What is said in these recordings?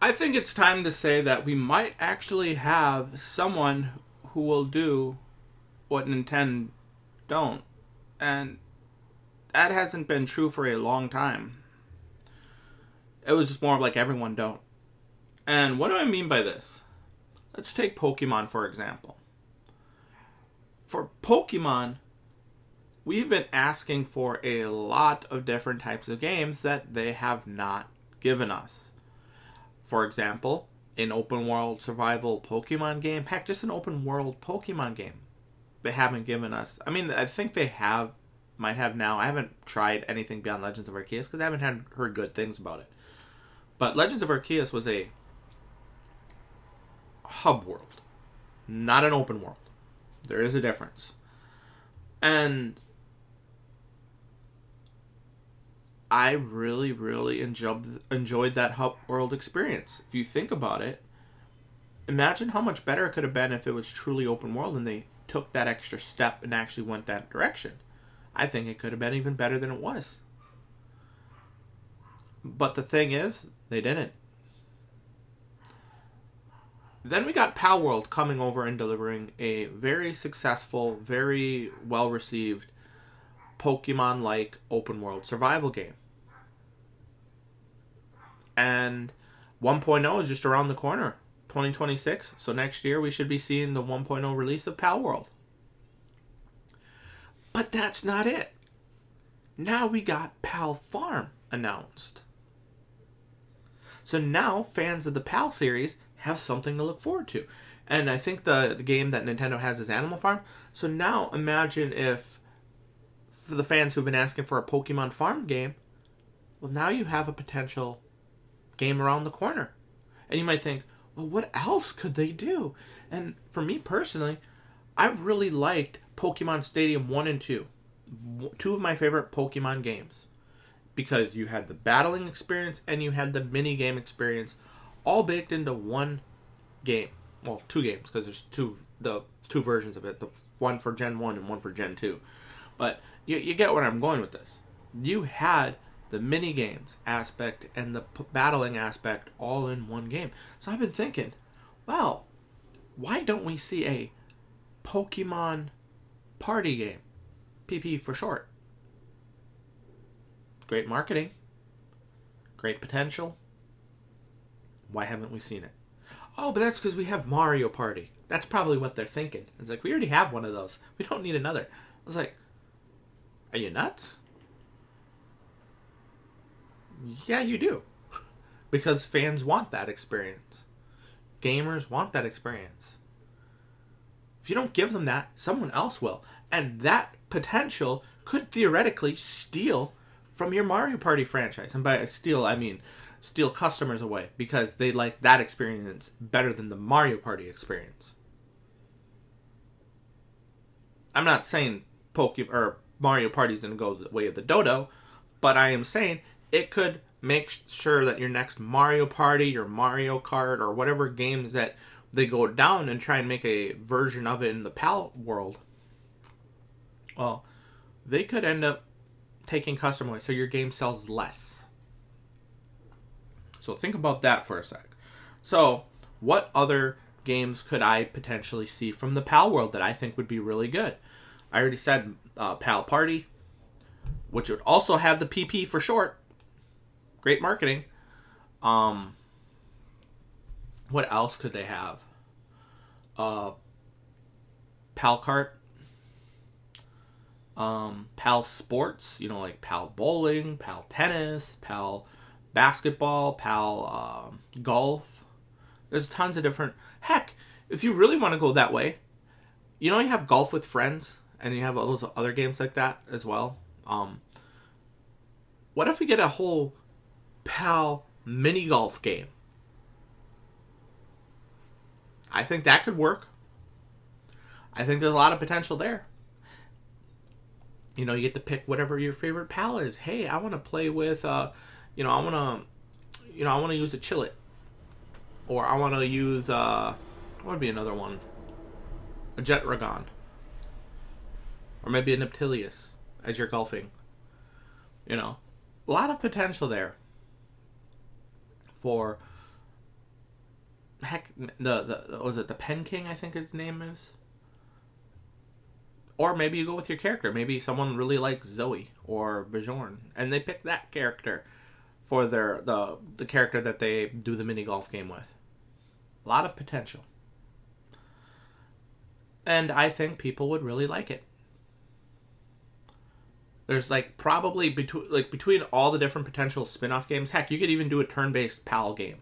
I think it's time to say that we might actually have someone who will do what Nintendo don't. And that hasn't been true for a long time. It was just more of like everyone don't. And what do I mean by this? Let's take Pokemon for example. For Pokemon, we've been asking for a lot of different types of games that they have not given us. For example, an open world survival Pokemon game. Heck, just an open world Pokemon game. They haven't given us. I mean, I think they might have now. I haven't tried anything beyond Legends of Arceus because I haven't heard good things about it. But Legends of Arceus was a hub world, not an open world. There is a difference. And I really, really enjoyed that hub world experience. If you think about it, imagine how much better it could have been if it was truly open world and they took that extra step and actually went that direction. I think it could have been even better than it was. But the thing is, they didn't. Then we got Palworld coming over and delivering a very successful, very well-received Pokemon-like open-world survival game. And 1.0 is just around the corner, 2026. So next year we should be seeing the 1.0 release of Palworld. But that's not it. Now we got Pal Farm announced. So now fans of the Pal series have something to look forward to. And I think the game that Nintendo has is Animal Farm. So now imagine if, for the fans who've been asking for a Pokemon Farm game, well, now you have a potential game around the corner. And you might think, well, what else could they do? And for me personally, I really liked Pokemon Stadium 1 and 2. Two of my favorite Pokemon games. Because you had the battling experience and you had the mini game experience all baked into one game. Well, two games, because there's two versions of it. The one for Gen 1 and one for Gen 2. But you get where I'm going with this. You had the mini games aspect and the battling aspect all in one game. So I've been thinking, well, why don't we see a Pokemon party game? PP for short. Great marketing. Great potential. Why haven't we seen it? Oh, but that's because we have Mario Party. That's probably what they're thinking. It's like, we already have one of those. We don't need another. I was like, are you nuts? Yeah, you do. Because fans want that experience. Gamers want that experience. If you don't give them that, someone else will. And that potential could theoretically steal from your Mario Party franchise. And by steal, I mean steal customers away because they like that experience better than the Mario Party experience. I'm not saying Mario Party's going to go the way of the dodo, but I am saying it could make sure that your next Mario Party, your Mario Kart, or whatever games that they go down and try and make a version of it in the Pal world, well, they could end up taking customer away, so your game sells less. So think about that for a sec. So, what other games could I potentially see from the Pal world that I think would be really good? I already said Pal Party, which would also have the PP for short. Great marketing. What else could they have? Pal Kart. Pal Sports, like Pal Bowling, Pal Tennis, Pal Basketball, Pal Golf. There's tons of different... Heck, if you really want to go that way, you have Golf with Friends, and you have all those other games like that as well. What if we get a whole Pal mini golf game? I think that could work. I think there's a lot of potential there. You get to pick whatever your favorite pal is. Hey, I want to play with, I want to use a Chillet. Or I want to use, what would be another one? A Jetragon. Or maybe a Neptilius as you're golfing. A lot of potential there for heck, the was it the Pen King? I think his name is. Or maybe you go with your character. Maybe someone really likes Zoe or Bjorn, and they pick that character for the character that they do the mini golf game with. A lot of potential. And I think people would really like it. There's like probably between all the different potential spin-off games, heck, you could even do a turn-based PAL game.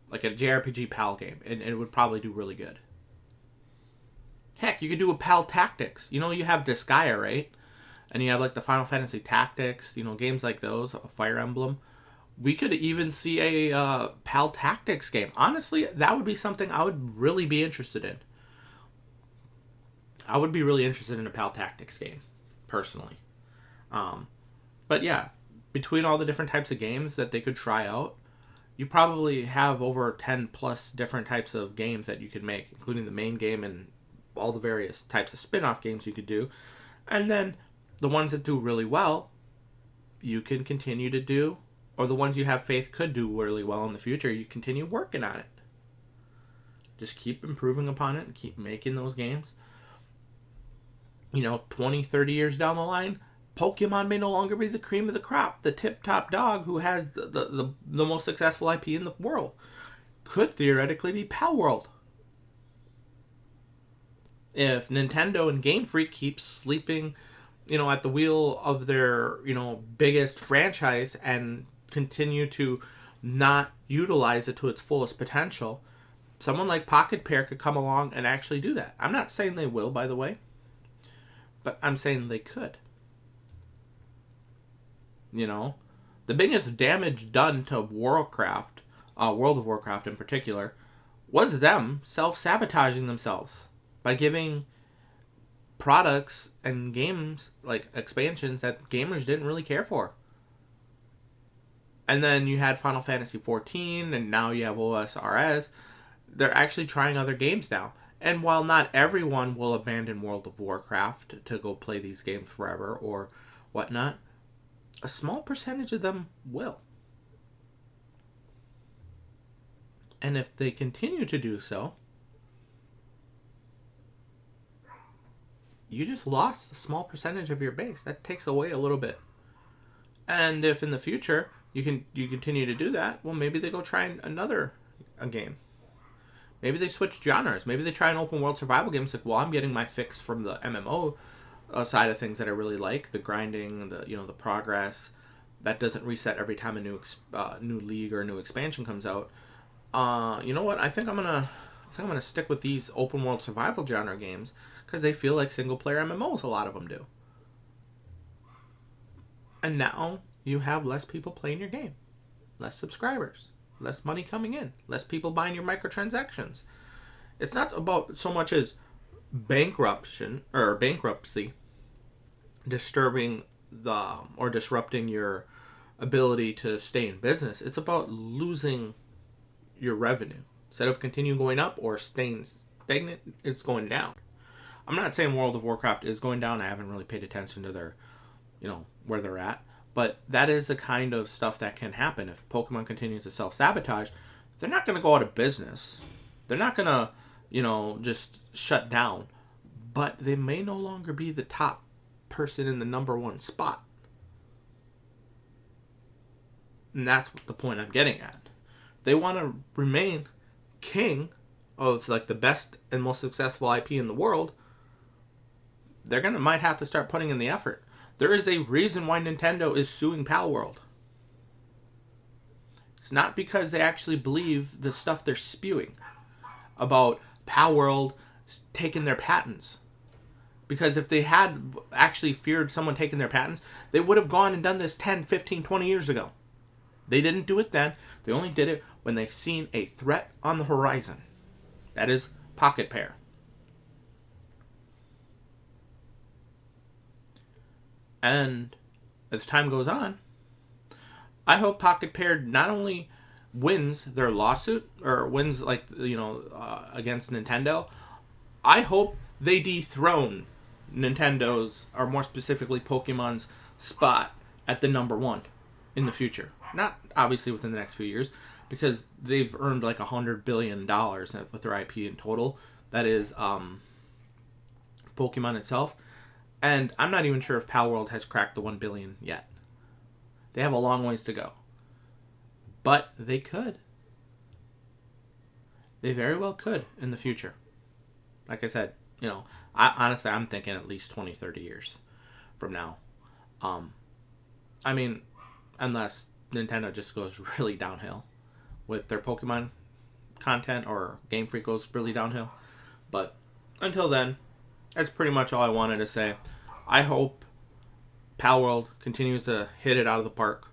Like a JRPG PAL game, and it would probably do really good. Heck, you could do a PAL Tactics. You know, you have Disgaea, right? And you have like the Final Fantasy Tactics, you know, games like those, a Fire Emblem. We could even see a PAL Tactics game. Honestly, that would be something I would really be interested in. I would be really interested in a PAL Tactics game, personally. But yeah, between all the different types of games that they could try out, you probably have over 10 plus different types of games that you could make, including the main game and all the various types of spin-off games you could do. And then the ones that do really well, you can continue to do, or the ones you have faith could do really well in the future, you continue working on it. Just keep improving upon it and keep making those games. 20, 30 years down the line, Pokemon may no longer be the cream of the crop. The tip-top dog who has the most successful IP in the world could theoretically be Palworld. If Nintendo and Game Freak keep sleeping, at the wheel of their, biggest franchise and continue to not utilize it to its fullest potential, someone like Pocket Pair could come along and actually do that. I'm not saying they will, by the way, but I'm saying they could. The biggest damage done to Warcraft, World of Warcraft in particular, was them self-sabotaging themselves by giving products and games, like expansions, that gamers didn't really care for. And then you had Final Fantasy XIV, and now you have OSRS. They're actually trying other games now. And while not everyone will abandon World of Warcraft to go play these games forever or whatnot, a small percentage of them will. And if they continue to do so, you just lost a small percentage of your base. That takes away a little bit. And if in the future you continue to do that, well, maybe they go try a game. Maybe they switch genres. Maybe they try an open world survival game. It's like, well, I'm getting my fix from the MMO side of things that I really like, the grinding, the progress that doesn't reset every time a new league or a new expansion comes out. You know what? I think I'm gonna stick with these open world survival genre games because they feel like single player MMOs. A lot of them do. And now you have less people playing your game, less subscribers, less money coming in, less people buying your microtransactions. It's not about so much as bankruptcy disrupting your ability to stay in business. It's about losing your revenue. Instead of continuing going up or staying stagnant, it's going down. I'm not saying World of Warcraft is going down. I haven't really paid attention to their, where they're at. But that is the kind of stuff that can happen. If Pokemon continues to self-sabotage, they're not going to go out of business. They're not going to, just shut down. But they may no longer be the top person in the number one spot. And that's the point I'm getting at. They want to remain king of like the best and most successful IP in the world. They're might have to start putting in the effort. There is a reason why Nintendo is suing Palworld. It's not because they actually believe the stuff they're spewing about Palworld taking their patents. Because if they had actually feared someone taking their patents, they would have gone and done this 10, 15, 20 years ago. They didn't do it then. They only did it when they've seen a threat on the horizon. That is Pocket Pair. And as time goes on, I hope Pocket Pair not only wins their lawsuit or wins against Nintendo. I hope they dethrone Nintendo's, or more specifically Pokemon's, spot at the number one in the future. Not obviously within the next few years, because they've earned like $100 billion with their IP in total. That is Pokemon itself. And I'm not even sure if Palworld has cracked the 1 billion yet. They have a long ways to go. But they could. They very well could in the future. Like I said, honestly, I'm thinking at least 20, 30 years from now. I mean, unless Nintendo just goes really downhill with their Pokemon content, or Game Freak goes really downhill. But until then, that's pretty much all I wanted to say. I hope Palworld continues to hit it out of the park.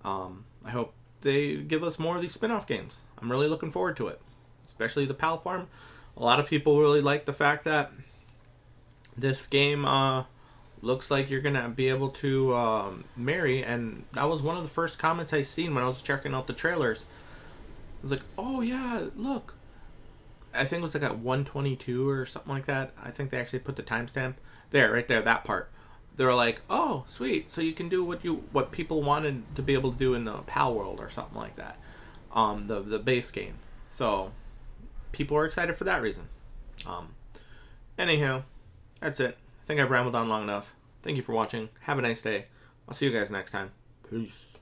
I hope they give us more of these spin-off games. I'm really looking forward to it, especially the Pal Farm. A lot of people really like the fact that this game looks like you're gonna be able to marry, and that was one of the first comments I seen when I was checking out the trailers. I was like, oh yeah, look. I think it was like at 122 or something like that. I think they actually put the timestamp there, right there, that part. They were like, oh, sweet, so you can do what people wanted to be able to do in the Palworld or something like that, the base game. So people are excited for that reason. Anyhow, that's it. I think I've rambled on long enough. Thank you for watching. Have a nice day. I'll see you guys next time. Peace.